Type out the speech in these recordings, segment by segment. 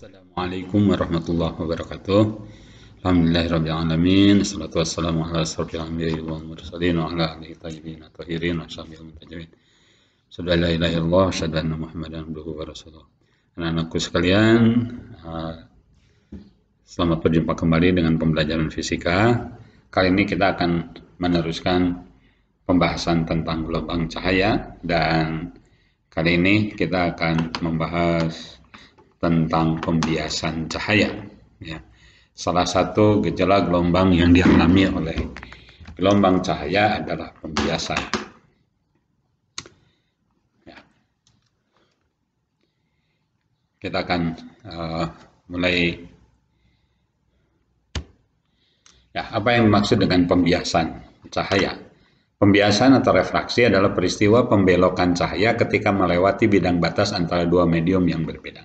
Assalamualaikum warahmatullahi wabarakatuh. Alhamdulillahirrabbilalamin. Assalatu wassalamu ala asrofil anbiya'i wal mursalin wa ala alihi thayyibin tahirin wa sahbihi muntajibin. Asyhadu an la ilaha illallah wa asyhadu anna Muhammadan abduhu wa rasuluh. Anak-anakku sekalian, selamat berjumpa kembali dengan pembelajaran fisika. Kali ini kita akan meneruskan pembahasan tentang gelombang cahaya, dan kali ini kita akan membahas tentang pembiasan cahaya. Ya. Salah satu gejala gelombang yang dialami oleh gelombang cahaya adalah pembiasan. Ya. Kita akan mulai. Ya, apa yang dimaksud dengan pembiasan cahaya? Pembiasan atau refraksi adalah peristiwa pembelokan cahaya ketika melewati bidang batas antara dua medium yang berbeda.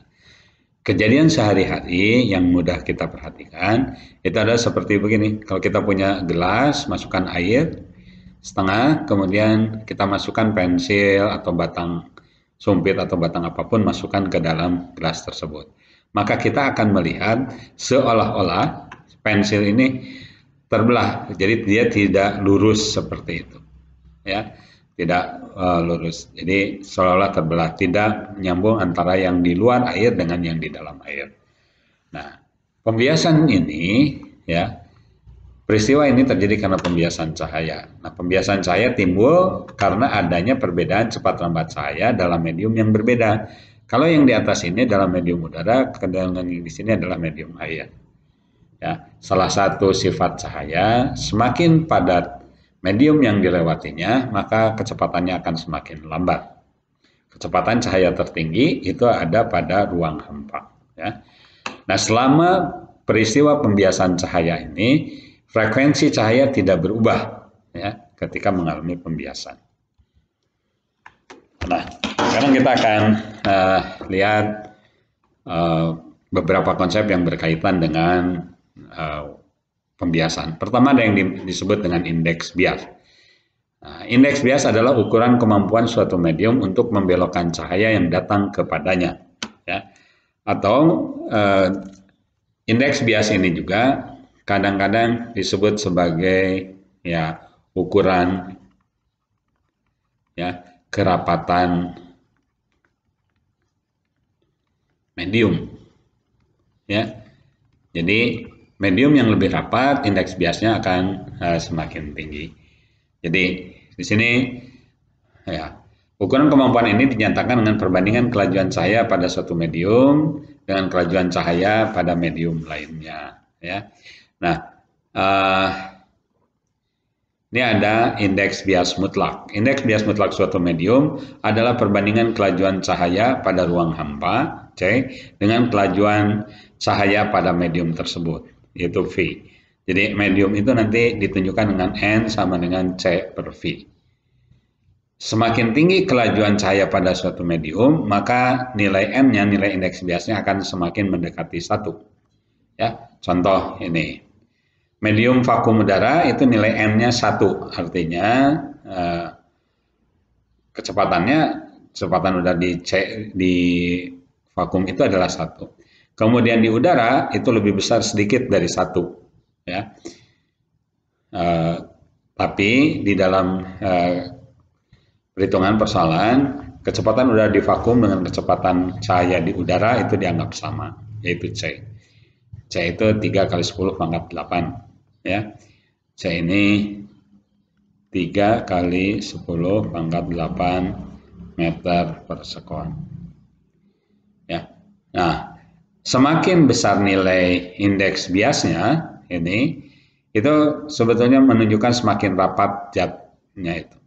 Kejadian sehari-hari yang mudah kita perhatikan itu adalah seperti begini. Kalau kita punya gelas, masukkan air setengah, kemudian kita masukkan pensil atau batang sumpit atau batang apapun, masukkan ke dalam gelas tersebut. Maka kita akan melihat seolah-olah pensil ini terbelah, jadi dia tidak lurus seperti itu, ya. Tidak lurus, jadi seolah-olah terbelah, tidak menyambung antara yang di luar air dengan yang di dalam air. Nah, pembiasan ini, ya, peristiwa ini terjadi karena pembiasan cahaya. Nah, pembiasan cahaya timbul karena adanya perbedaan cepat lambat cahaya dalam medium yang berbeda. Kalau yang di atas ini dalam medium udara, sedangkan yang di sini adalah medium air. Ya, salah satu sifat cahaya, semakin padat medium yang dilewatinya, maka kecepatannya akan semakin lambat. Kecepatan cahaya tertinggi itu ada pada ruang hampa. Ya. Nah, selama peristiwa pembiasan cahaya ini, frekuensi cahaya tidak berubah, ya, ketika mengalami pembiasan. Nah, sekarang kita akan lihat beberapa konsep yang berkaitan dengan pembiasan. Pertama ada yang disebut dengan indeks bias. Nah, indeks bias adalah ukuran kemampuan suatu medium untuk membelokkan cahaya yang datang kepadanya. Ya. Atau indeks bias ini juga kadang-kadang disebut sebagai, ya, ukuran, ya, kerapatan medium. Ya. Jadi medium yang lebih rapat, indeks biasnya akan semakin tinggi. Jadi di sini, ya, ukuran kemampuan ini dinyatakan dengan perbandingan kelajuan cahaya pada suatu medium dengan kelajuan cahaya pada medium lainnya. Ya. Nah, ini ada indeks bias mutlak. Indeks bias mutlak suatu medium adalah perbandingan kelajuan cahaya pada ruang hampa C dengan kelajuan cahaya pada medium tersebut, yaitu V. Jadi medium itu nanti ditunjukkan dengan N sama dengan C per V. Semakin tinggi kelajuan cahaya pada suatu medium, maka nilai N-nya, nilai indeks biasnya akan semakin mendekati 1. Ya, contoh ini. Medium vakum udara itu nilai N-nya 1, artinya kecepatan udara di vakum itu adalah 1. Kemudian di udara itu lebih besar sedikit dari 1, ya. Tapi di dalam perhitungan persoalan, kecepatan udara di vakum dengan kecepatan cahaya di udara itu dianggap sama, yaitu C. C itu 3 kali 10 pangkat 8, ya. C ini 3 kali 10 pangkat 8 meter per sekon. Ya. Nah, semakin besar nilai indeks biasnya ini, itu sebetulnya menunjukkan semakin rapat zatnya itu.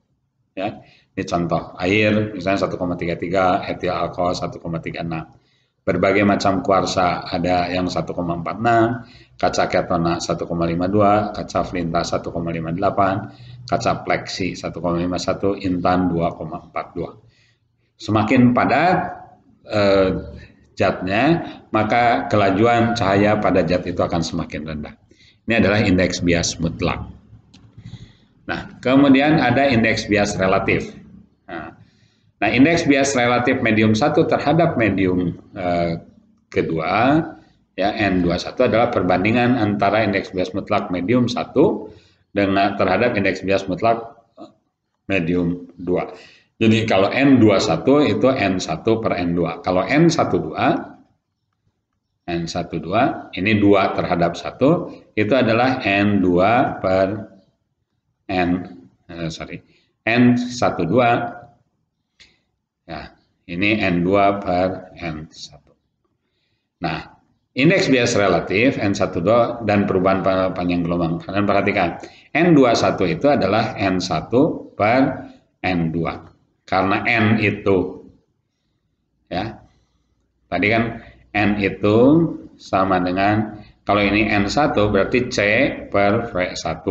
Ya, ini contoh air misalnya 1,33, etil alkohol 1,36. Berbagai macam kuarsa ada yang 1,46, kaca ketona 1,52, kaca flinta 1,58, kaca pleksi 1,51, intan 2,42. Semakin padat zatnya, maka kelajuan cahaya pada zat itu akan semakin rendah. Ini adalah indeks bias mutlak. Nah, kemudian ada indeks bias relatif. Nah, indeks bias relatif medium 1 terhadap medium kedua, ya, N21 adalah perbandingan antara indeks bias mutlak medium 1 dengan terhadap indeks bias mutlak medium 2. Jadi kalau N21 itu N1 per N2. Kalau N12 ini 2 terhadap 1 itu adalah N2 per N12. Ya, ini N2 per N1. Nah, indeks bias relatif N12 dan perubahan panjang gelombang. Kalian perhatikan, N21 itu adalah N1 per N2. Karena N itu, ya, tadi kan N itu sama dengan, kalau ini N1 berarti C per V1.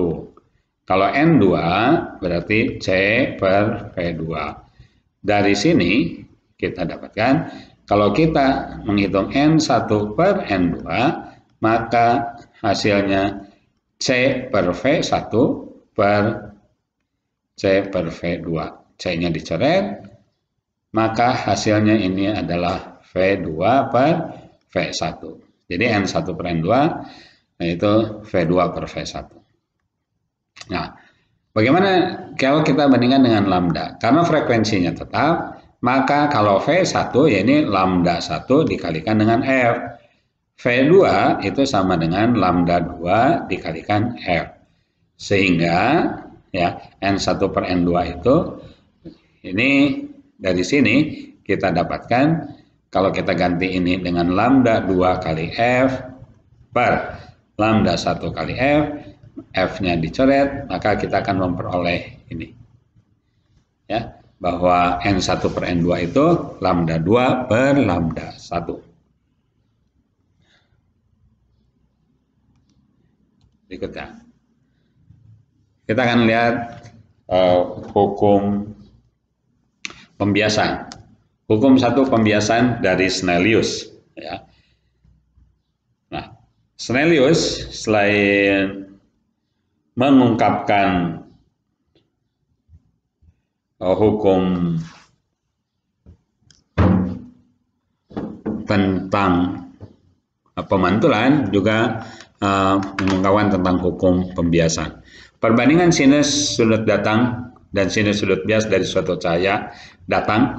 Kalau N2 berarti C per V2. Dari sini kita dapatkan, kalau kita menghitung N1 per N2, maka hasilnya C per V1 per C per V2. C-nya dicoret, maka hasilnya ini adalah V2 per V1. Jadi N1 per N2, yaitu V2 per V1. Nah, bagaimana kalau kita bandingkan dengan lambda? Karena frekuensinya tetap, maka kalau V1 ya ini lambda 1 dikalikan dengan F. V2 itu sama dengan lambda 2 dikalikan F. Sehingga ya N1 per N2 itu ini dari sini kita dapatkan, kalau kita ganti ini dengan lambda 2 kali F per lambda 1 kali F, F-nya dicoret, maka kita akan memperoleh ini. Ya, bahwa N1 per N2 itu lambda 2 per lambda 1. Berikutnya, kita akan lihat hukum pembiasan. Hukum 1 pembiasan dari Snellius. Ya. Nah, Snellius selain mengungkapkan hukum tentang pemantulan, juga mengungkapkan tentang hukum pembiasan. Perbandingan sinus sudut datang dan sinus sudut bias dari suatu cahaya datang,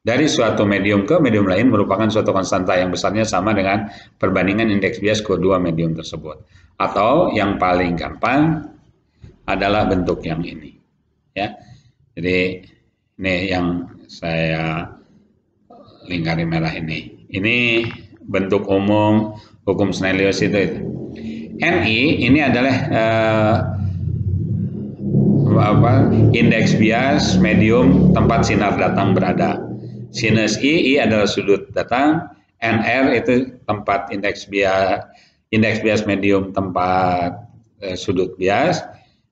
dari suatu medium ke medium lain merupakan suatu konstanta yang besarnya sama dengan perbandingan indeks bias kedua medium tersebut. Atau yang paling gampang adalah bentuk yang ini. Ya, jadi ini yang saya lingkari merah ini. Ini bentuk umum hukum Snellius itu. NI ini adalah indeks bias medium tempat sinar datang berada. Sinus I adalah sudut datang, NR itu tempat indeks bias medium tempat sudut bias,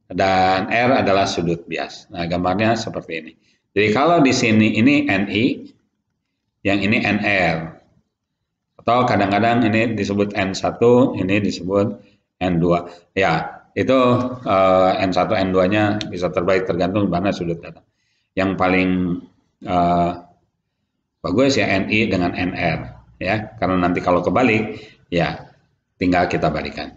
dan R adalah sudut bias. Nah, gambarnya seperti ini. Jadi kalau di sini ini NI, yang ini NR. Atau kadang-kadang ini disebut N1, ini disebut N2. Ya, itu N1, N2-nya bisa terbalik tergantung mana sudut datang. Yang paling bagus ya NI dengan NR, ya, karena nanti kalau kebalik, ya tinggal kita balikan,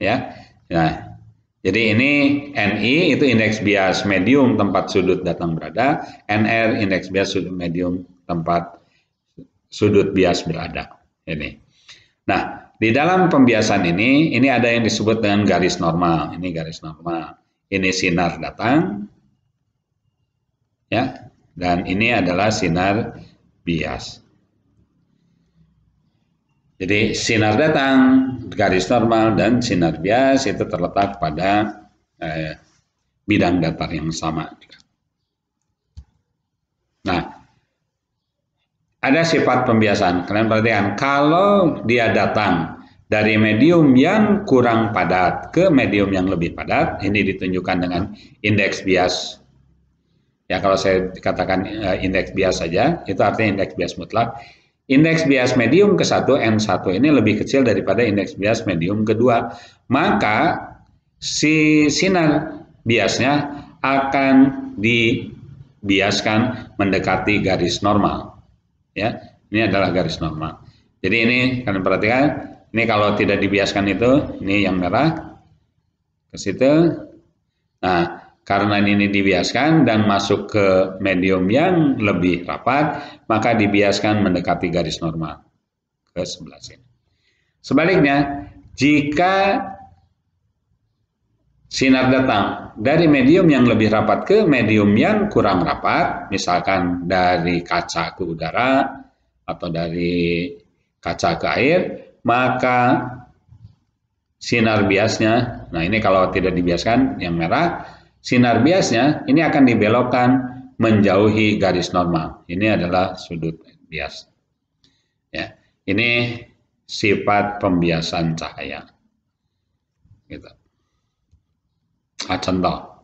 ya. Nah, jadi ini NI itu indeks bias medium tempat sudut datang berada, NR indeks bias medium tempat sudut bias berada. Ini. Nah, di dalam pembiasan ini ada yang disebut dengan garis normal. Ini garis normal. Ini sinar datang, ya, dan ini adalah sinar bias. Jadi sinar datang, garis normal, dan sinar bias itu terletak pada bidang datar yang sama. Nah, ada sifat pembiasan. Kalian perhatikan, kalau dia datang dari medium yang kurang padat ke medium yang lebih padat, ini ditunjukkan dengan indeks bias. Ya, kalau saya katakan indeks bias saja, itu artinya indeks bias mutlak. Indeks bias medium ke-1, N1 ini lebih kecil daripada indeks bias medium kedua. Maka si sinar biasnya akan dibiaskan mendekati garis normal. Ya, Ini adalah garis normal. Jadi ini kalian perhatikan, ini kalau tidak dibiaskan itu, ini yang merah ke situ. Nah, karena ini dibiaskan dan masuk ke medium yang lebih rapat, maka dibiaskan mendekati garis normal ke sebelah sini. Sebaliknya, jika sinar datang dari medium yang lebih rapat ke medium yang kurang rapat, misalkan dari kaca ke udara atau dari kaca ke air, maka sinar biasnya, nah ini kalau tidak dibiaskan yang merah, sinar biasnya ini akan dibelokkan menjauhi garis normal. Ini adalah sudut bias. Ya, ini sifat pembiasan cahaya. Gitu. Contoh,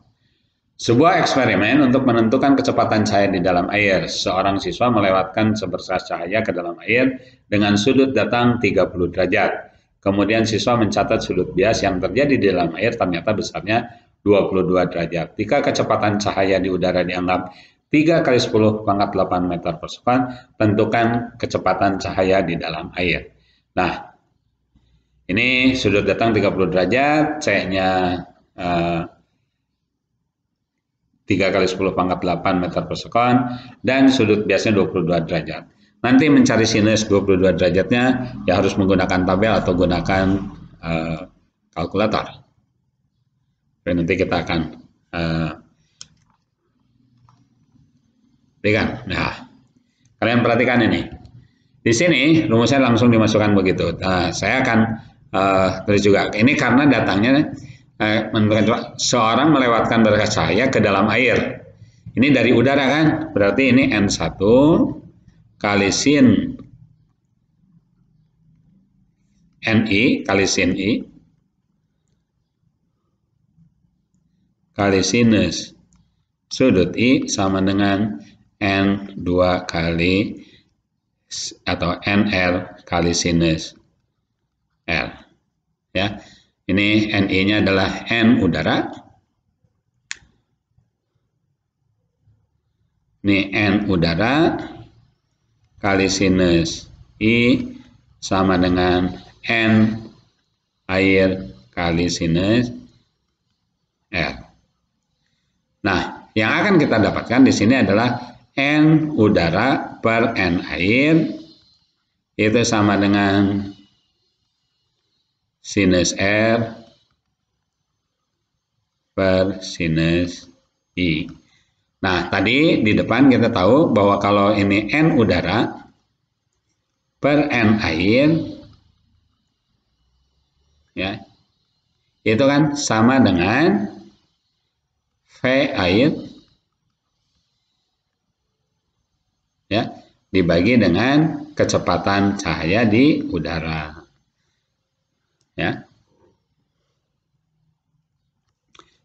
sebuah eksperimen untuk menentukan kecepatan cahaya di dalam air. Seorang siswa melewatkan seberkas cahaya ke dalam air dengan sudut datang 30 derajat. Kemudian siswa mencatat sudut bias yang terjadi di dalam air ternyata besarnya 22 derajat. Jika kecepatan cahaya di udara dianggap 3 kali 10 pangkat 8 meter per sekon, tentukan kecepatan cahaya di dalam air. Nah, ini sudut datang 30 derajat, C-nya 3 kali 10 pangkat 8 meter per sekon, dan sudut biasnya 22 derajat. Nanti mencari sinus 22 derajatnya, ya harus menggunakan tabel atau gunakan kalkulator. Oke, nanti kita akan berikan. Nah, kalian perhatikan ini. Di sini rumusnya langsung dimasukkan begitu. Nah, saya akan tulis juga. Ini karena datangnya menentukan seorang melewatkan berkas cahaya ke dalam air. Ini dari udara kan? Berarti ini N1 kali sin NI kali sin I kali sinus sudut I sama dengan N2 kali atau NR kali sinus R. Ya. Ini NI-nya adalah N udara. Ini N udara kali sinus I sama dengan N air kali sinus R. Nah, yang akan kita dapatkan di sini adalah N udara per N air itu sama dengan sinus R per sinus I. Nah, tadi di depan kita tahu bahwa kalau ini N udara per N air, ya, itu kan sama dengan V air, ya, dibagi dengan kecepatan cahaya di udara. Ya,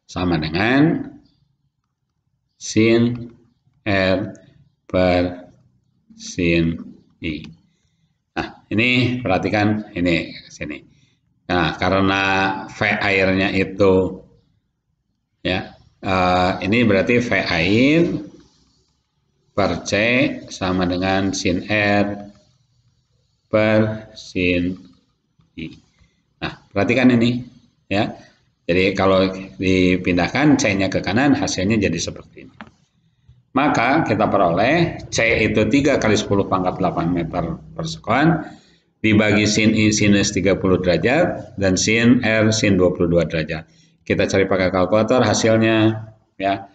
sama dengan sin R per sin I. Nah, ini perhatikan ini sini. Nah, karena V airnya itu, ya, ini berarti V air per C sama dengan sin R per sin I. Nah, perhatikan ini, ya. Jadi kalau dipindahkan C-nya ke kanan, hasilnya jadi seperti ini. Maka kita peroleh C itu 3 kali 10 pangkat 8 meter per sekon, dibagi sin I sinus 30 derajat, dan sin R sin 22 derajat. Kita cari pakai kalkulator, hasilnya, ya,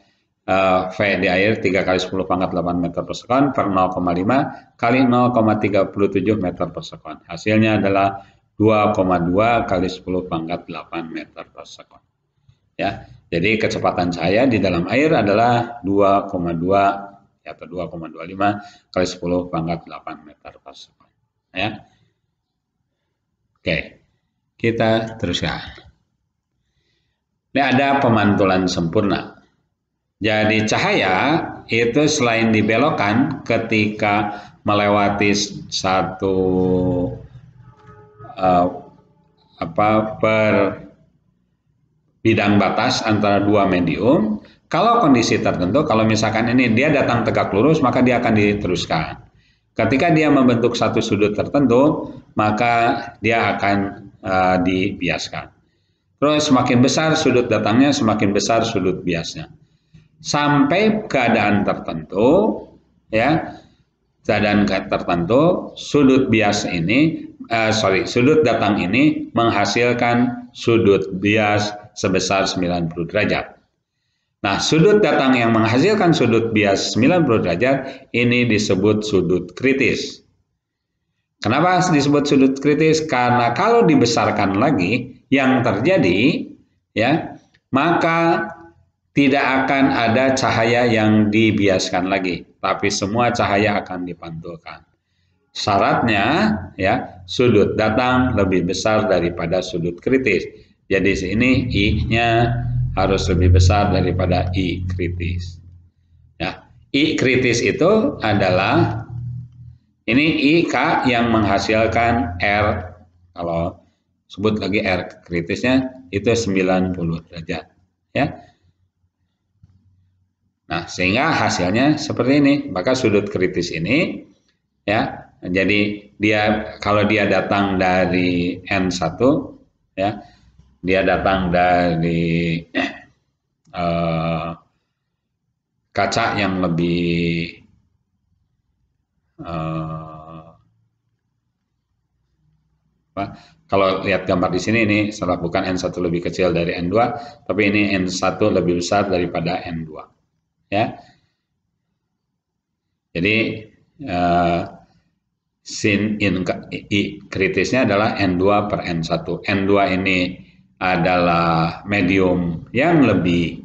V di air 3 kali 10 pangkat 8 meter per sekon per 0,5 kali 0,37 meter per sekon. Hasilnya adalah 2,2 kali 10 pangkat 8 meter per sekon. Ya, jadi kecepatan cahaya di dalam air adalah 2,2 atau 2,25 kali 10 pangkat 8 meter per sekon. Ya. Oke, kita teruskan. Ini ada pemantulan sempurna. Jadi cahaya itu selain dibelokkan ketika melewati satu per bidang batas antara dua medium, kalau kondisi tertentu, kalau misalkan ini dia datang tegak lurus, maka dia akan diteruskan. Ketika dia membentuk satu sudut tertentu, maka dia akan dibiaskan. Terus semakin besar sudut datangnya, semakin besar sudut biasnya. Sampai keadaan tertentu, ya, keadaan tertentu, sudut datang ini menghasilkan sudut bias sebesar 90 derajat. Nah, sudut datang yang menghasilkan sudut bias 90 derajat ini disebut sudut kritis. Kenapa disebut sudut kritis? Karena kalau dibesarkan lagi, yang terjadi, ya, maka tidak akan ada cahaya yang dibiaskan lagi, tapi semua cahaya akan dipantulkan. Syaratnya, ya, sudut datang lebih besar daripada sudut kritis. Jadi sini I-nya harus lebih besar daripada I kritis. Ya, I kritis itu adalah ini IK yang menghasilkan R, kalau sebut lagi R kritisnya itu 90 derajat, ya. Nah, sehingga hasilnya seperti ini. Maka sudut kritis ini, ya, jadi kalau dia datang dari N1, ya, dia datang dari kaca yang lebih kalau lihat gambar di sini, ini salah, bukan N1 lebih kecil dari N2, tapi ini N1 lebih besar daripada N2, ya. Jadi sin I kritisnya adalah N2 per N1. N2 ini adalah medium yang lebih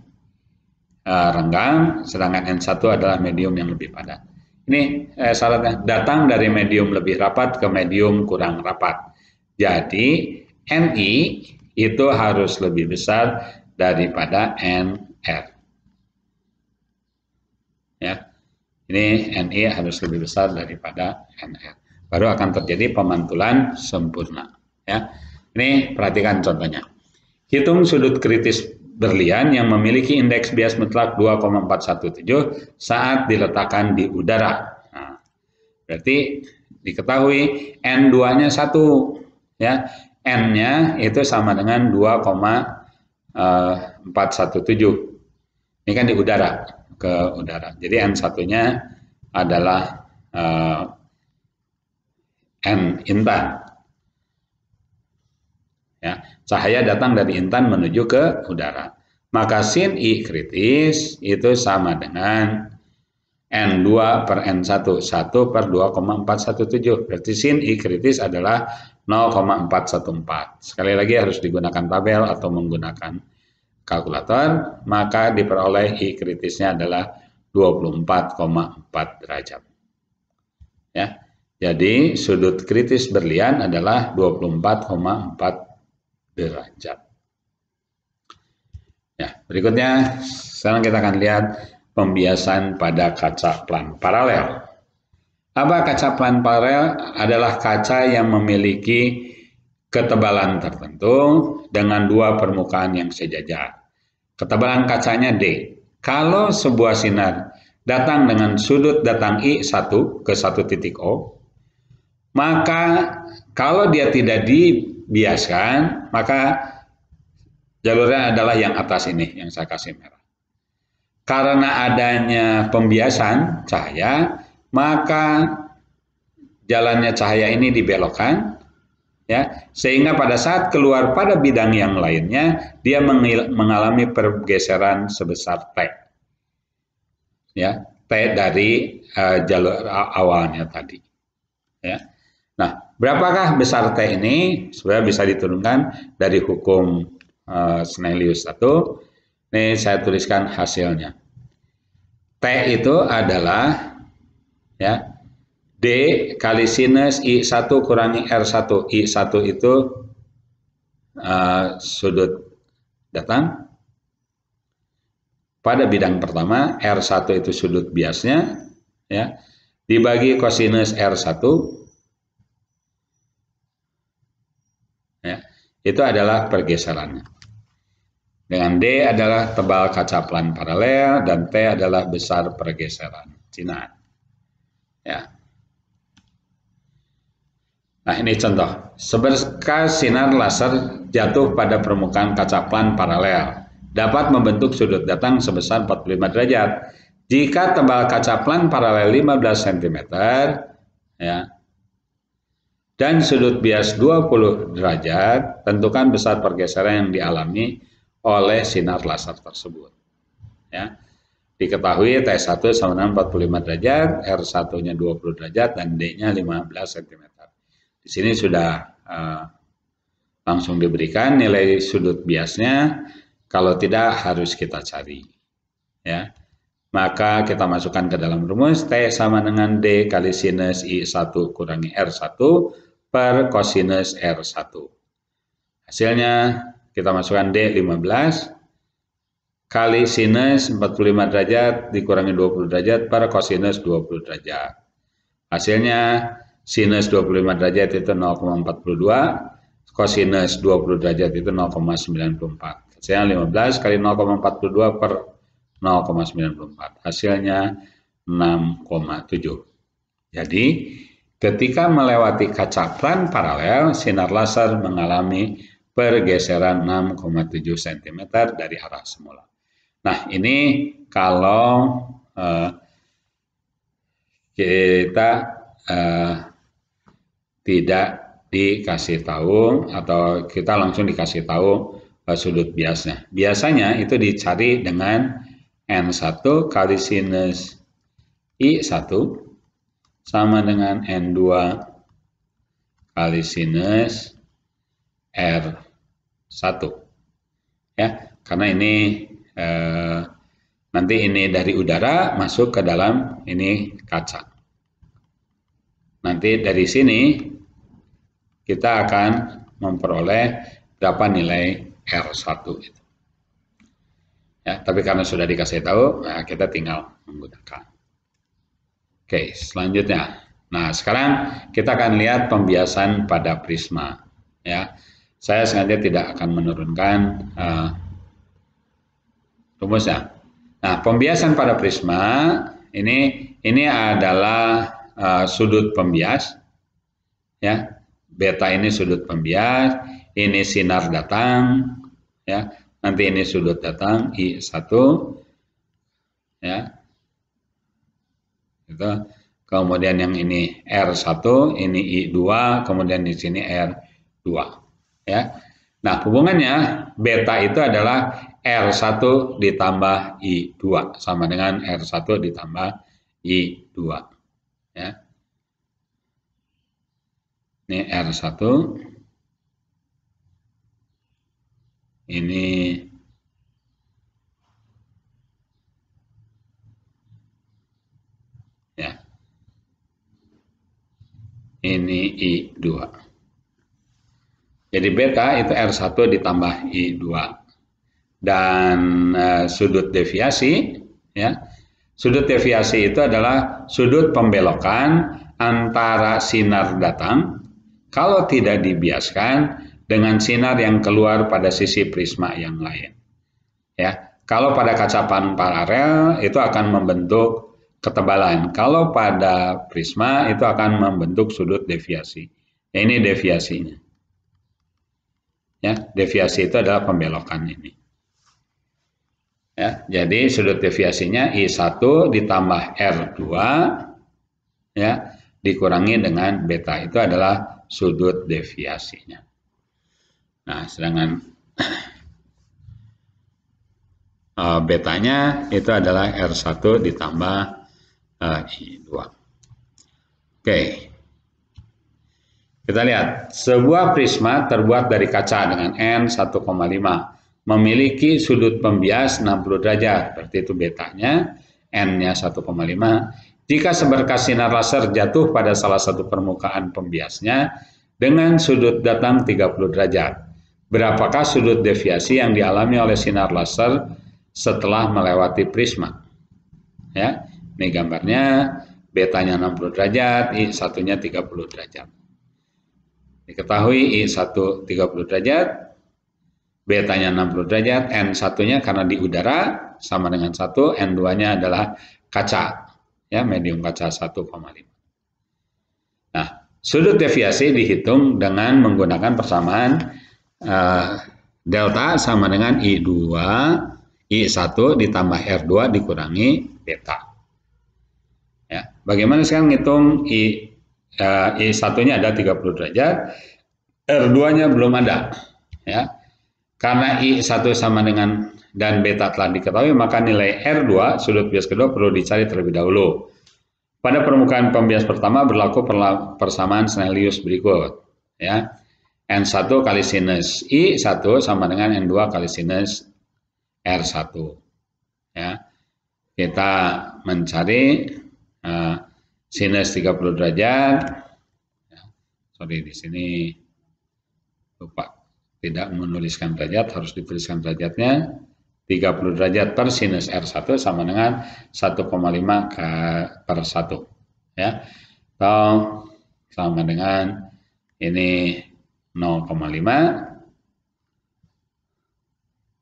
renggang, sedangkan N1 adalah medium yang lebih padat. Ini syaratnya, datang dari medium lebih rapat ke medium kurang rapat. Jadi Ni itu harus lebih besar daripada Nr. Ya, ini Ni harus lebih besar daripada Nr. Baru akan terjadi pemantulan sempurna. Ya, ini perhatikan contohnya. Hitung sudut kritis berlian yang memiliki indeks bias mutlak 2,417 saat diletakkan di udara. Nah, berarti diketahui N2-nya 1, ya. N-nya itu sama dengan 2,417. Ini kan di udara, ke udara. Jadi N1-nya adalah N intan. Ya, cahaya datang dari intan menuju ke udara. Maka sin I kritis itu sama dengan N2 per N1, 1 per 2,417. Berarti sin I kritis adalah 0,414. Sekali lagi harus digunakan tabel atau menggunakan kalkulator, maka diperoleh I kritisnya adalah 24,4 derajat. Ya. Jadi sudut kritis berlian adalah 24,4 derajat. Ya, berikutnya sekarang kita akan lihat pembiasan pada kaca plan paralel. Apa kaca plan paralel? Adalah kaca yang memiliki ketebalan tertentu dengan dua permukaan yang sejajar. Ketebalan kacanya D. Kalau sebuah sinar datang dengan sudut datang I1 ke satu titik O, maka kalau dia tidak dibiaskan, maka jalurnya adalah yang atas ini, yang saya kasih merah. Karena adanya pembiasan cahaya, maka jalannya cahaya ini dibelokkan, ya, sehingga pada saat keluar pada bidang yang lainnya, dia mengalami pergeseran sebesar T. Ya, T dari jalur awalnya tadi. Ya. Nah, berapakah besar T ini? Sebenarnya bisa diturunkan dari hukum Snellius 1. Ini saya tuliskan hasilnya. T itu adalah, ya, D kali sinus I1 kurangi R1. I1 itu sudut datang pada bidang pertama, R1 itu sudut biasnya, ya, dibagi kosinus R1, ya, itu adalah pergeserannya. Dengan D adalah tebal kaca plan paralel dan T adalah besar pergeseran sinar. Ya. Nah, ini contoh. Sebesar sinar laser jatuh pada permukaan kaca plan paralel dapat membentuk sudut datang sebesar 45 derajat. Jika tebal kaca plan paralel 15 cm ya, dan sudut bias 20 derajat, tentukan besar pergeseran yang dialami oleh sinar laser tersebut. Ya. Diketahui T1 sama dengan 45 derajat, R1-nya 20 derajat, dan D-nya 15 cm. Di sini sudah langsung diberikan nilai sudut biasnya, kalau tidak harus kita cari. Ya. Maka kita masukkan ke dalam rumus, T sama dengan D kali sinus I1 kurangi R1 per kosinus R1. Hasilnya kita masukkan D 15 kali sinus 45 derajat dikurangi 20 derajat per kosinus 20 derajat. Hasilnya sinus 25 derajat itu 0,42, kosinus 20 derajat itu 0,94. Hasilnya 15 kali 0,42 per 0,94. Hasilnya 6,7. Jadi, ketika melewati kaca plan paralel, sinar laser mengalami pergeseran 6,7 cm dari arah semula. Nah, ini kalau kita tidak dikasih tahu atau kita langsung dikasih tahu sudut biasnya. Biasanya itu dicari dengan N1 kali sinus I1 sama dengan N2 kali sinus R1. Ya, karena ini nanti ini dari udara masuk ke dalam ini kaca. Nanti dari sini kita akan memperoleh berapa nilai R1 itu. Ya, tapi karena sudah dikasih tahu, nah kita tinggal menggunakan. Oke, selanjutnya. Nah, sekarang kita akan lihat pembiasan pada prisma. Ya, saya sengaja tidak akan menurunkan rumusnya. Nah, pembiasan pada prisma ini adalah sudut pembias. Ya, beta ini sudut pembias, ini sinar datang. Ya. Nanti ini sudut datang I1 ya. Itu. Kemudian yang ini R1, ini I2, kemudian di sini R2 ya. Nah, hubungannya beta itu adalah R1 ditambah I2 sama dengan R1 ditambah I2 ya. Ini R1, ini ya, ini I2. Jadi beta itu R1 ditambah I2 dan sudut deviasi ya, sudut deviasi itu adalah sudut pembelokan antara sinar datang kalau tidak dibiaskan dengan sinar yang keluar pada sisi prisma yang lain. Ya, kalau pada kaca paralel itu akan membentuk ketebalan. Kalau pada prisma itu akan membentuk sudut deviasi. Ya, ini deviasinya. Ya, deviasi itu adalah pembelokan ini. Ya, jadi sudut deviasinya I1 ditambah R2 ya, dikurangi dengan beta itu adalah sudut deviasinya. Nah, sedangkan betanya itu adalah R1 ditambah I2. Oke. Kita lihat, sebuah prisma terbuat dari kaca dengan N 1,5 memiliki sudut pembias 60 derajat, berarti itu betanya, N-nya 1,5. Jika seberkas sinar laser jatuh pada salah satu permukaan pembiasnya dengan sudut datang 30 derajat, berapakah sudut deviasi yang dialami oleh sinar laser setelah melewati prisma? Ya, ini gambarnya, betanya 60 derajat, I1-nya 30 derajat. Diketahui I1 30 derajat, betanya 60 derajat, N1-nya karena di udara sama dengan 1, N2-nya adalah kaca, ya, medium kaca 1,5. Nah, Sudut deviasi dihitung dengan menggunakan persamaan delta sama dengan I2, I1 ditambah R2 dikurangi beta. Ya, bagaimana sekarang ngitung I1-nya ada 30 derajat, R2-nya belum ada. Ya. Karena I1 sama dengan dan beta telah diketahui, maka nilai R2 sudut bias kedua perlu dicari terlebih dahulu. Pada permukaan pembias pertama berlaku persamaan Snellius berikut. Ya. N1 kali sinus I1 sama dengan N2 kali sinus R1. Ya. Kita mencari sinus 30 derajat. Ya. Sorry, di sini lupa tidak menuliskan derajat, harus dituliskan derajatnya. 30 derajat per sinus R1 sama dengan 1,5 per 1. Ya. Atau sama dengan ini 0,5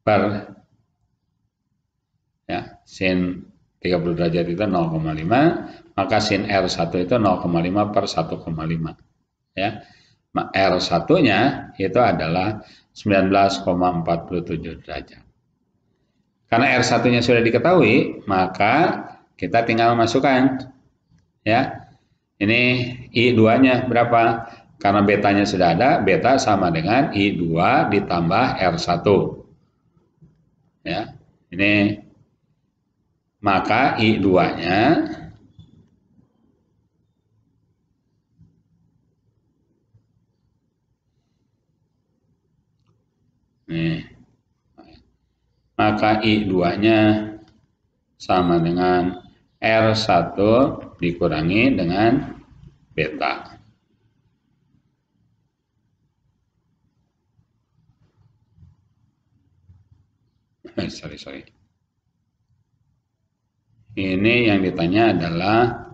per ya, sin 30 derajat itu 0,5, maka sin R1 itu 0,5 per 1,5. Ya. R1-nya itu adalah 19,47 derajat. Karena R1-nya sudah diketahui, maka kita tinggal masukkan. Ya. Ini I2-nya berapa? Karena betanya sudah ada, beta sama dengan I2 ditambah R1. Ya. Ini maka I2-nya maka I2-nya sama dengan R1 dikurangi dengan beta. Sorry. Ini yang ditanya adalah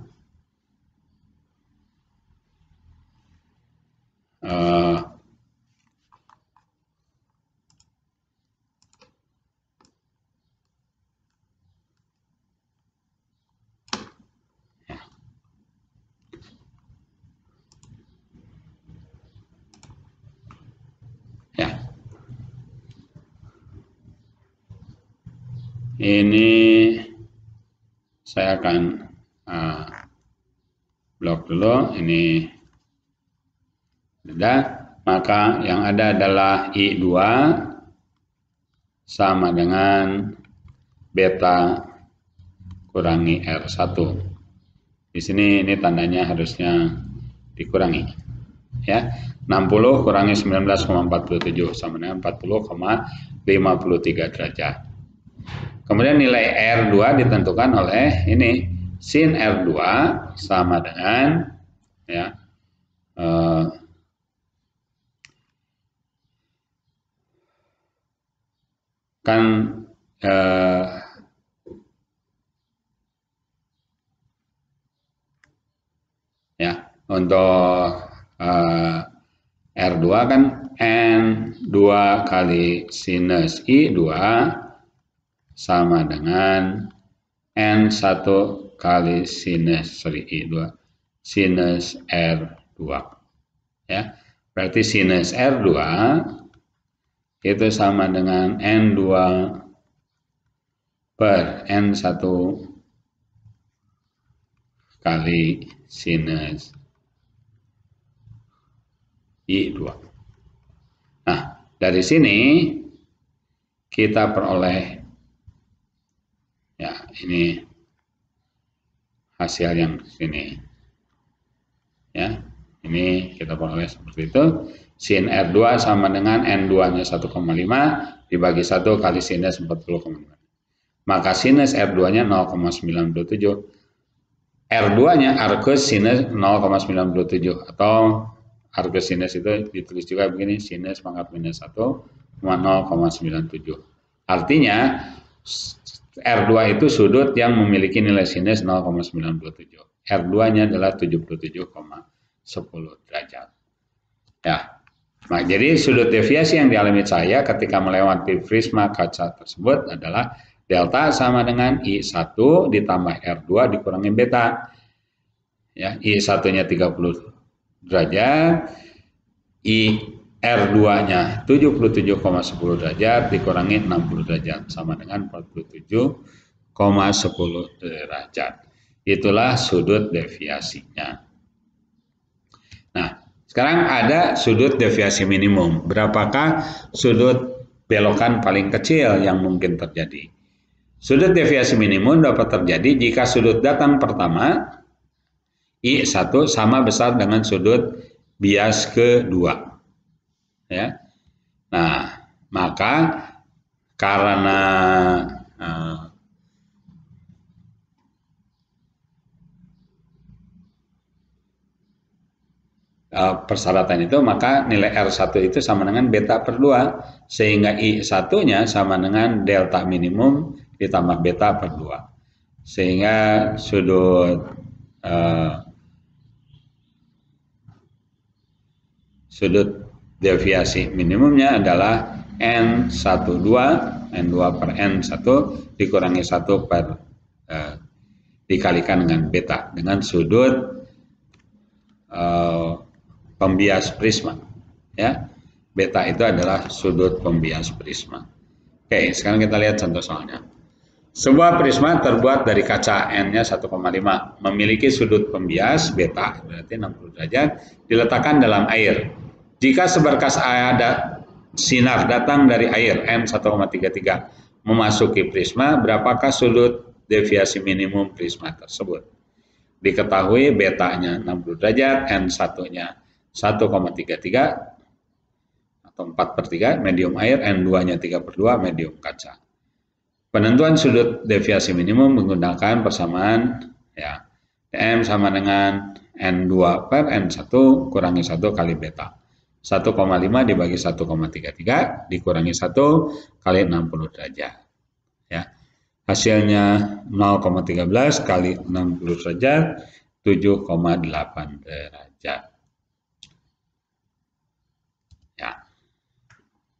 ini saya akan blok dulu. Ini sudah, maka yang ada adalah I2 sama dengan beta kurangi R1. Di sini ini tandanya harusnya dikurangi. Ya, 60 kurangi 19,47 sama dengan 40,53 derajat. Kemudian nilai R2 ditentukan oleh ini sin R2 sama dengan ya kan ya untuk R2 kan N2 kali sinus I2 sama dengan N1 kali sinus I2 sinus R2. Ya. Berarti sinus R2 itu sama dengan N2 per N1 kali sinus I2. Nah, dari sini kita peroleh ya ini hasil yang sini. Ya, ini kita peroleh seperti itu. Sin R2 sama dengan N2-nya 1,5 dibagi 1 kali sinus 40,5. Maka sinus R2-nya 0,97. R2-nya arcus sinus 0,97 atau arcus sinus itu ditulis juga begini, sinus pangkat minus 1, 0,97. Artinya R2 itu sudut yang memiliki nilai sinus 0,97. R2-nya adalah 77,10 derajat. Ya. Nah, jadi sudut deviasi yang dialami cahaya ketika melewati prisma kaca tersebut adalah delta sama dengan I1 ditambah R2 dikurangi beta. Ya, I1-nya 30 derajat, R2-nya 77,10 derajat dikurangi 60 derajat sama dengan 47,10 derajat. Itulah sudut deviasinya. Nah, sekarang ada sudut deviasi minimum. Berapakah sudut belokan paling kecil yang mungkin terjadi? Sudut deviasi minimum dapat terjadi jika sudut datang pertama I1 sama besar dengan sudut bias kedua. Ya. Nah, maka karena persyaratan itu, maka nilai R1 itu sama dengan beta per 2, sehingga I1-nya sama dengan delta minimum ditambah beta per 2. Sehingga sudut deviasi minimumnya adalah N12 per N1 dikurangi 1 per dikalikan dengan beta dengan sudut pembias prisma, ya. Beta itu adalah sudut pembias prisma. Oke, sekarang kita lihat contoh soalnya. Sebuah prisma terbuat dari kaca N-nya 1,5 memiliki sudut pembias beta, berarti 60 derajat, diletakkan dalam air. Jika seberkas ada sinar datang dari air N1,33 memasuki prisma, berapakah sudut deviasi minimum prisma tersebut? Diketahui betanya 60 derajat, N1-nya 1,33 atau 4/3 medium air, N2-nya 3/2 medium kaca. Penentuan sudut deviasi minimum menggunakan persamaan, ya, M sama dengan N2 per N1 kurangi 1 kali beta. 1,5 dibagi 1,33 dikurangi 1 kali 60 derajat. Ya. Hasilnya 0,13 kali 60 derajat, 7,8 derajat. Ya.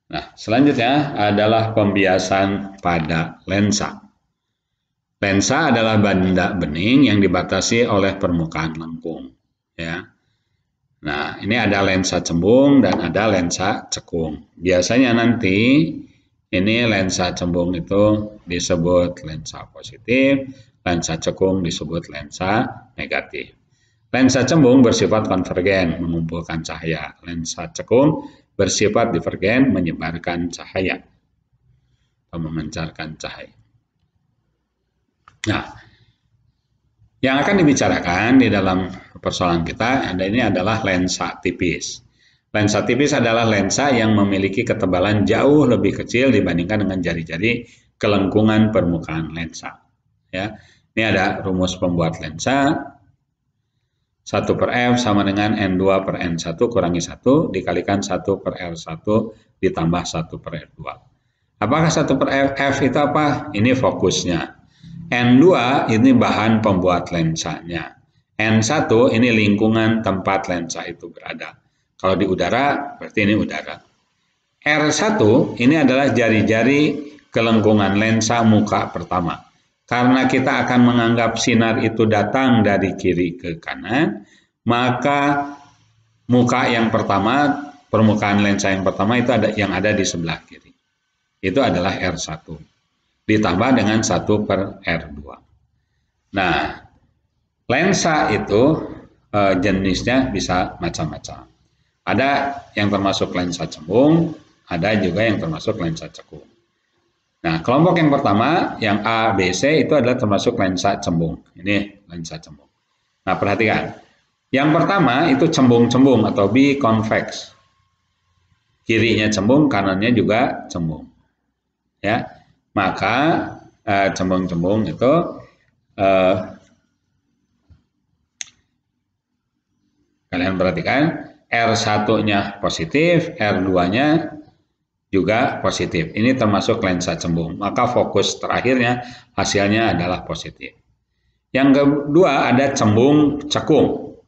Nah, selanjutnya adalah pembiasan pada lensa. Lensa adalah benda bening yang dibatasi oleh permukaan lengkung. Ya. Nah, ini ada lensa cembung dan ada lensa cekung. Biasanya nanti ini lensa cembung itu disebut lensa positif, lensa cekung disebut lensa negatif. Lensa cembung bersifat konvergen, mengumpulkan cahaya. Lensa cekung bersifat divergen, menyebarkan cahaya atau memancarkan cahaya. Nah, yang akan dibicarakan di dalam persoalan kita ini adalah lensa tipis. Lensa tipis adalah lensa yang memiliki ketebalan jauh lebih kecil dibandingkan dengan jari-jari kelengkungan permukaan lensa. Ya, ini ada rumus pembuat lensa. 1 per F sama dengan N2 per N1 kurangi 1 dikalikan 1 per R1 ditambah 1 per R2. Apakah 1 per F itu apa? Ini fokusnya. N2 ini bahan pembuat lensanya. N1 ini lingkungan tempat lensa itu berada. Kalau di udara, berarti ini udara. R1 ini adalah jari-jari kelengkungan lensa muka pertama. Karena kita akan menganggap sinar itu datang dari kiri ke kanan, maka muka yang pertama, permukaan lensa yang pertama itu yang ada di sebelah kiri. Itu adalah R1. Ditambah dengan 1 per R2. Nah, lensa itu jenisnya bisa macam-macam. Ada yang termasuk lensa cembung, ada juga yang termasuk lensa cekung. Nah, kelompok yang pertama, yang A, B, C itu adalah termasuk lensa cembung. Ini lensa cembung. Nah, perhatikan. Yang pertama itu cembung-cembung atau biconvex. Kirinya cembung, kanannya juga cembung. Ya. Maka cembung-cembung itu kalian perhatikan R1-nya positif, R2-nya juga positif. Ini termasuk lensa cembung. Maka fokus terakhirnya hasilnya adalah positif. Yang kedua ada cembung cekung.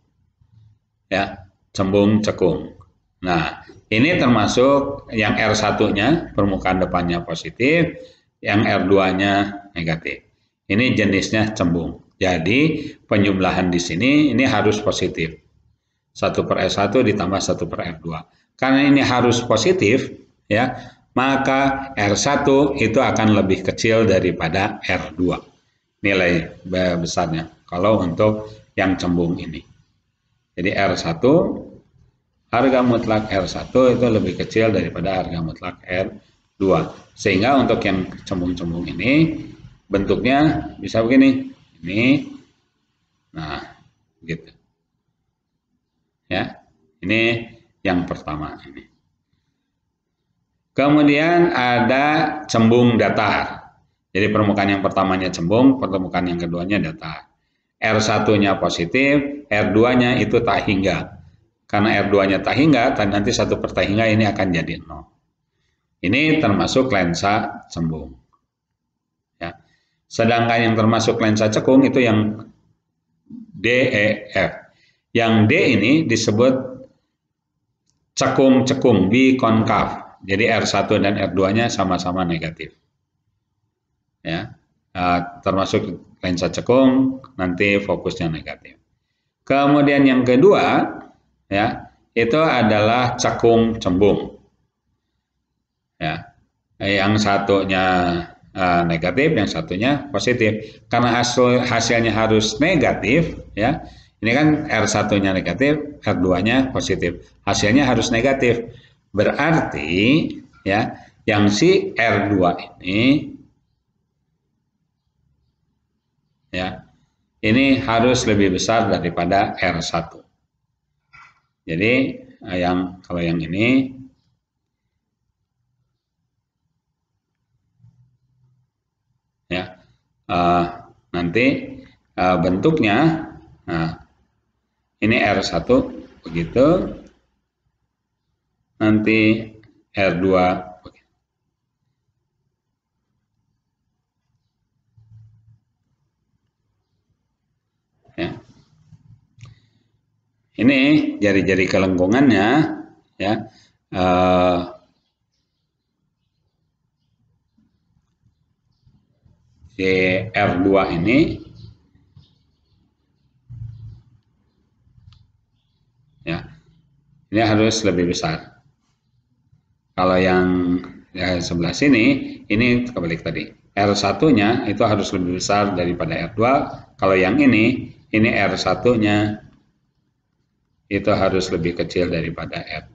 Ya, cembung cekung. Nah, ini termasuk yang R1-nya permukaan depannya positif, yang R2-nya negatif. Ini jenisnya cembung. Jadi, penjumlahan di sini ini harus positif. 1/R1 ditambah 1/R2. Karena ini harus positif, ya, maka R1 itu akan lebih kecil daripada R2. Nilai besarnya kalau untuk yang cembung ini. Jadi R1, harga mutlak R1 itu lebih kecil daripada harga mutlak R2. Sehingga untuk yang cembung-cembung ini bentuknya bisa begini. Ini. Nah, gitu. Ya. Ini yang pertama ini. Kemudian ada cembung datar. Jadi permukaan yang pertamanya cembung, permukaan yang keduanya datar. R1-nya positif, R2-nya itu tak hingga. Karena R2-nya tak hingga, nanti 1 per tak hingga ini akan jadi 0. Ini termasuk lensa cembung. Ya. Sedangkan yang termasuk lensa cekung itu yang DEF. Yang D ini disebut cekung-cekung, bikonkav. Jadi R1 dan R2-nya sama-sama negatif. Ya. Termasuk lensa cekung, nanti fokusnya negatif. Kemudian yang kedua, ya, itu adalah cekung cembung. Ya. Yang satunya negatif, yang satunya positif. Karena hasilnya harus negatif, ya. Ini kan R1-nya negatif, R2-nya positif. Hasilnya harus negatif. Berarti, ya, yang si R2 ini, ya, ini harus lebih besar daripada R1. Jadi kalau yang ini, ya, nanti bentuknya, ini R1 begitu, nanti R2 begitu. Ya. Ini jari-jari kelengkungannya, ya, R2 ini, ya, ini harus lebih besar. Kalau yang sebelah sini, ini kebalik tadi. R1-nya itu harus lebih besar daripada R2. Kalau yang ini R1-nya itu harus lebih kecil daripada R2.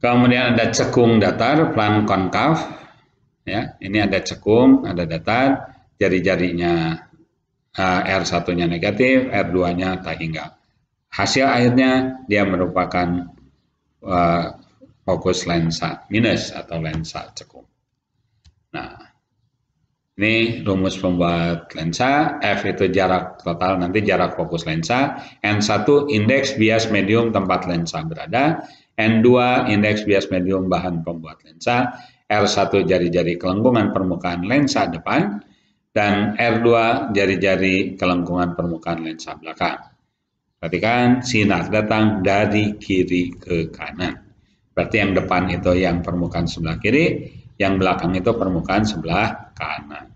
Kemudian ada cekung datar, plan konkav. Ya, ini ada cekung, ada datar, jari-jarinya R1-nya negatif, R2-nya tak hingga. Hasil akhirnya dia merupakan fokus lensa minus atau lensa cekung. Nah, ini rumus pembuat lensa. F itu jarak total, nanti jarak fokus lensa. N1 indeks bias medium tempat lensa berada. N2 indeks bias medium bahan pembuat lensa. R1 jari-jari kelengkungan permukaan lensa depan. Dan R2 jari-jari kelengkungan permukaan lensa belakang. Perhatikan, sinar datang dari kiri ke kanan. Berarti yang depan itu yang permukaan sebelah kiri, yang belakang itu permukaan sebelah kanan.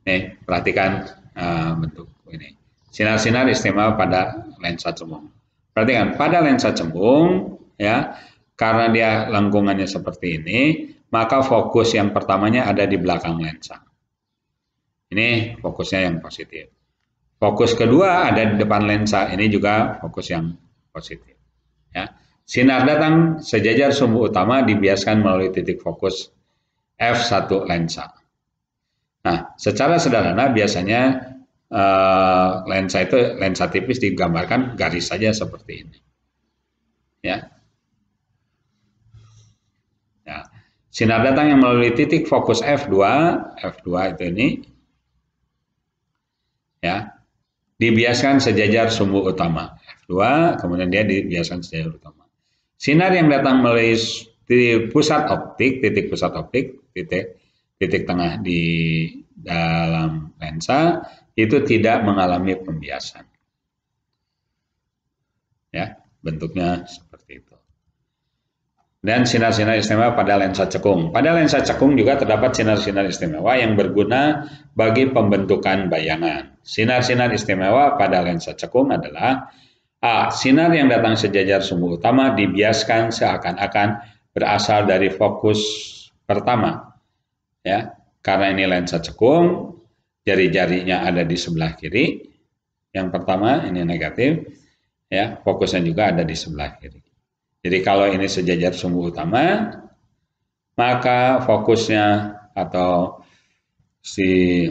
Nih, perhatikan bentuk ini. Sinar-sinar istimewa pada lensa cembung. Perhatikan, pada lensa cembung, ya, karena dia lengkungannya seperti ini, maka fokus yang pertamanya ada di belakang lensa. Ini fokusnya yang positif. Fokus kedua ada di depan lensa, ini juga fokus yang positif. Ya. Sinar datang sejajar sumbu utama dibiaskan melalui titik fokus F1 lensa. Nah, secara sederhana biasanya lensa itu lensa tipis digambarkan garis saja seperti ini. Ya. Ya. Sinar datang yang melalui titik fokus F2 itu ini, ya, dibiaskan sejajar sumbu utama F2, kemudian dia dibiaskan sejajar utama. Sinar yang datang melalui pusat optik, titik pusat optik, titik tengah di dalam lensa itu tidak mengalami pembiasan. Ya, bentuknya seperti itu. Dan sinar-sinar istimewa pada lensa cekung. Pada lensa cekung juga terdapat sinar-sinar istimewa yang berguna bagi pembentukan bayangan. Sinar-sinar istimewa pada lensa cekung adalah A. Sinar yang datang sejajar sumbu utama dibiaskan seakan-akan berasal dari fokus pertama. Ya, karena ini lensa cekung, jari-jarinya ada di sebelah kiri. Yang pertama ini negatif, ya, fokusnya juga ada di sebelah kiri. Jadi kalau ini sejajar sumbu utama, maka fokusnya atau si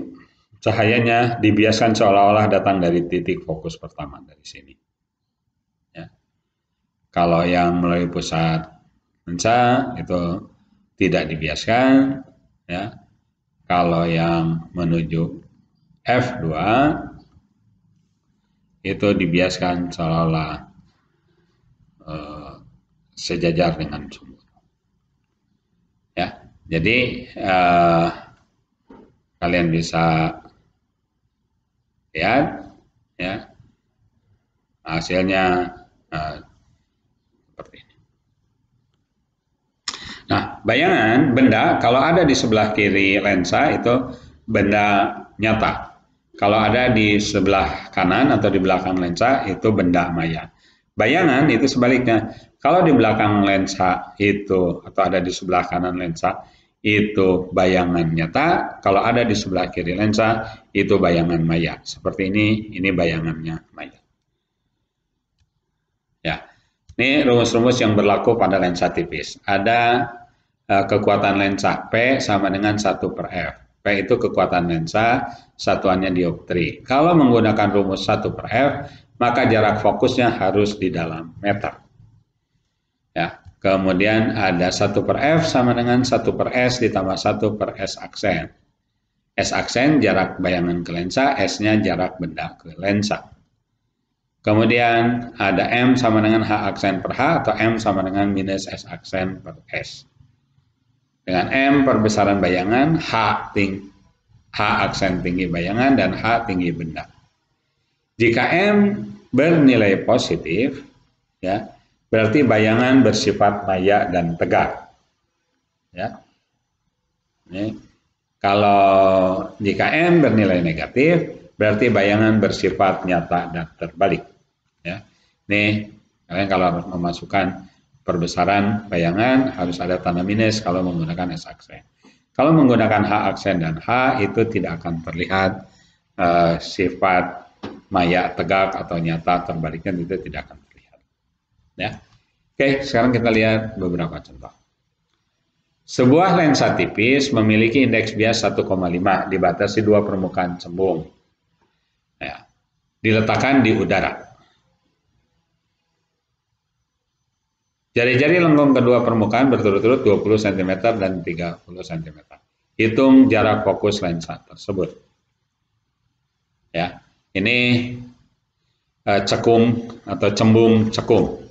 cahayanya dibiaskan seolah-olah datang dari titik fokus pertama dari sini. Ya. Kalau yang melalui pusat lensa itu tidak dibiaskan, ya. Kalau yang menuju F2 itu dibiaskan seolah-olah sejajar dengan sumbu. Ya, jadi kalian bisa lihat, ya, hasilnya seperti ini. Nah, bayangan benda kalau ada di sebelah kiri lensa itu benda nyata. Kalau ada di sebelah kanan atau di belakang lensa itu benda maya. Bayangan itu sebaliknya. Kalau di belakang lensa itu atau ada di sebelah kanan lensa itu bayangan nyata, kalau ada di sebelah kiri lensa itu bayangan maya. Seperti ini bayangannya maya. Ya, ini rumus-rumus yang berlaku pada lensa tipis. Ada kekuatan lensa P sama dengan 1/F. P itu kekuatan lensa, satuannya dioptri. Kalau menggunakan rumus 1/F, maka jarak fokusnya harus di dalam meter. Ya, kemudian ada 1/F sama dengan 1/S ditambah 1/S aksen. S aksen jarak bayangan ke lensa, S-nya jarak benda ke lensa. Kemudian ada M sama dengan H aksen per H atau M sama dengan minus S aksen per S. Dengan M perbesaran bayangan, H aksen tinggi bayangan dan H tinggi benda. Jika M bernilai positif, ya, berarti bayangan bersifat maya dan tegak. Ya. Ini, kalau jika M bernilai negatif, berarti bayangan bersifat nyata dan terbalik. Ya. Ini kalian kalau memasukkan perbesaran bayangan harus ada tanda minus kalau menggunakan S aksen. Kalau menggunakan H aksen dan H itu tidak akan terlihat sifat maya tegak atau nyata terbaliknya itu tidak akan terlihat. Ya. Oke, sekarang kita lihat beberapa contoh. Sebuah lensa tipis memiliki indeks bias 1,5 dibatasi dua permukaan cembung. Ya. Diletakkan di udara. Jari-jari lengkung kedua permukaan berturut-turut 20 cm dan 30 cm. Hitung jarak fokus lensa tersebut. Ya, ini cekung atau cembung cekung.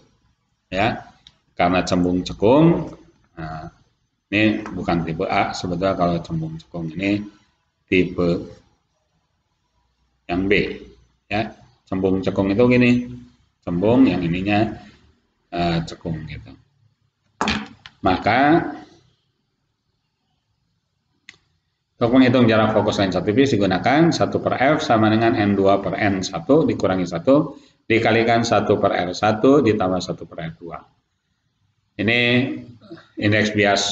Ya, karena cembung cekung, nah, ini bukan tipe A, sebetulnya kalau cembung cekung ini tipe yang B. Ya, cembung cekung itu gini, cembung yang ininya cekung gitu. Maka untuk menghitung jarak fokus lensa tipis digunakan 1/F sama dengan N2/N1 dikurangi 1 dikalikan 1/R1 ditambah 1/R2. Ini indeks bias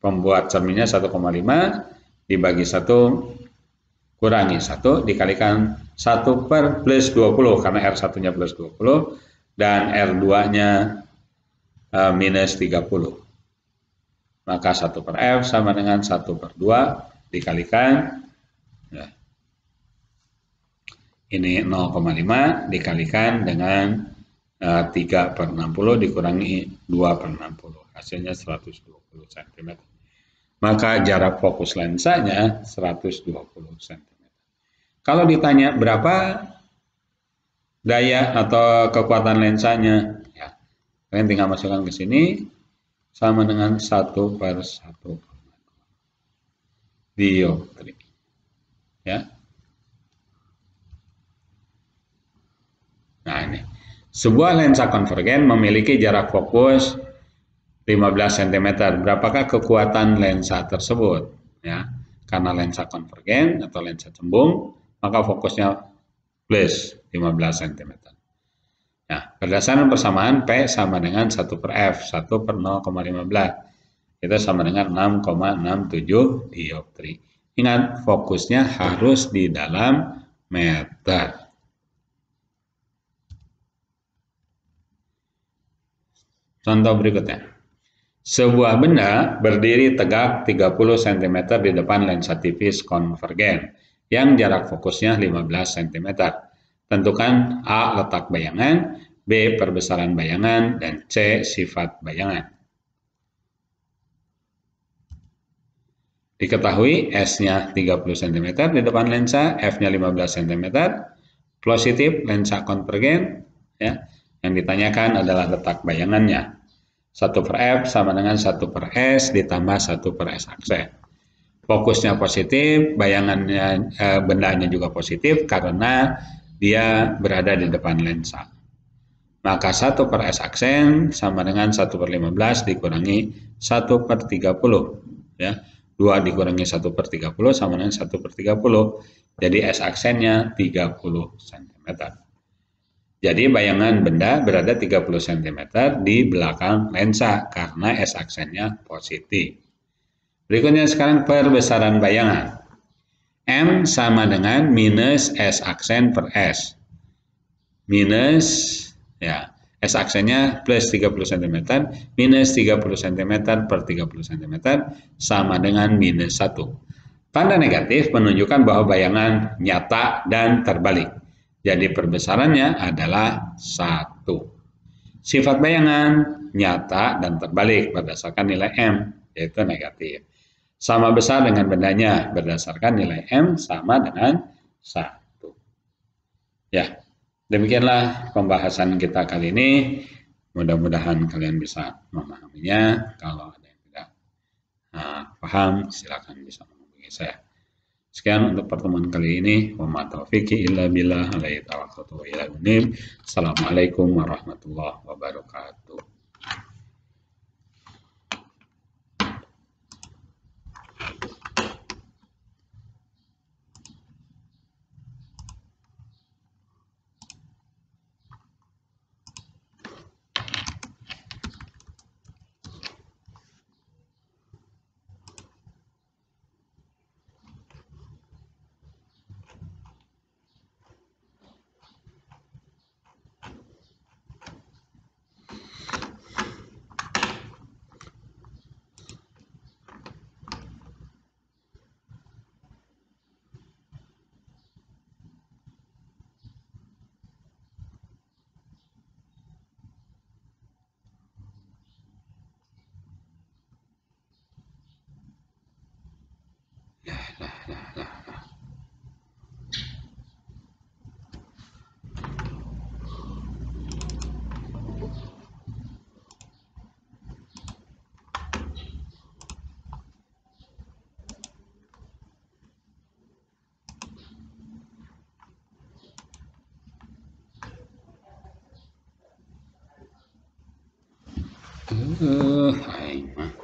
pembuat cerminnya 1,5 dibagi 1 kurangi 1 dikalikan 1/+20 karena R1-nya plus 20 dan R2-nya minus 30. Maka 1/F sama dengan 1/2 dikalikan, ya, ini 0,5 dikalikan dengan 3/60 dikurangi 2/60. Hasilnya 120 cm. Maka jarak fokus lensanya 120 cm. Kalau ditanya berapa daya atau kekuatan lensanya, ya, kalian tinggal masukkan ke sini sama dengan 1/1 dioptri. Ya. Nah, ini. Sebuah lensa konvergen memiliki jarak fokus 15 cm. Berapakah kekuatan lensa tersebut? Ya, karena lensa konvergen atau lensa cembung, maka fokusnya plus 15 cm. Nah, berdasarkan persamaan P sama dengan 1 per F, 1 per 0,15. Itu sama dengan 6,67 dioptri. Ingat, fokusnya harus di dalam meter. Contoh berikutnya. Sebuah benda berdiri tegak 30 cm di depan lensa tipis konvergen yang jarak fokusnya 15 cm. Tentukan A. letak bayangan, B. perbesaran bayangan, dan C. sifat bayangan. Diketahui S-nya 30 cm di depan lensa, F-nya 15 cm, positif lensa konvergen, ya. Yang ditanyakan adalah letak bayangannya. 1 per F sama dengan 1 per S ditambah 1 per S aksen. Fokusnya positif, bayangannya bendanya juga positif karena dia berada di depan lensa. Maka 1 per S aksen sama dengan 1 per 15 dikurangi 1 per 30. Ya. 2 dikurangi 1 per 30 sama dengan 1 per 30. Jadi S aksennya 30 cm. Jadi bayangan benda berada 30 cm di belakang lensa karena S aksennya positif. Berikutnya sekarang perbesaran bayangan. M sama dengan minus S aksen per S. Minus, ya, S aksennya plus 30 cm, minus 30 cm per 30 cm sama dengan minus 1. Tanda negatif menunjukkan bahwa bayangan nyata dan terbalik. Jadi perbesarannya adalah 1. Sifat bayangan nyata dan terbalik berdasarkan nilai M, yaitu negatif. Sama besar dengan bendanya berdasarkan nilai M sama dengan 1. Ya, demikianlah pembahasan kita kali ini. Mudah-mudahan kalian bisa memahaminya. Kalau ada yang tidak paham, silakan bisa menghubungi saya. Sekian untuk pertemuan kali ini. Wa ma taufiqi illa billah, alaihi tawakkaltu wa ilaihi unib. Assalamualaikum warahmatullahi wabarakatuh. Aing mah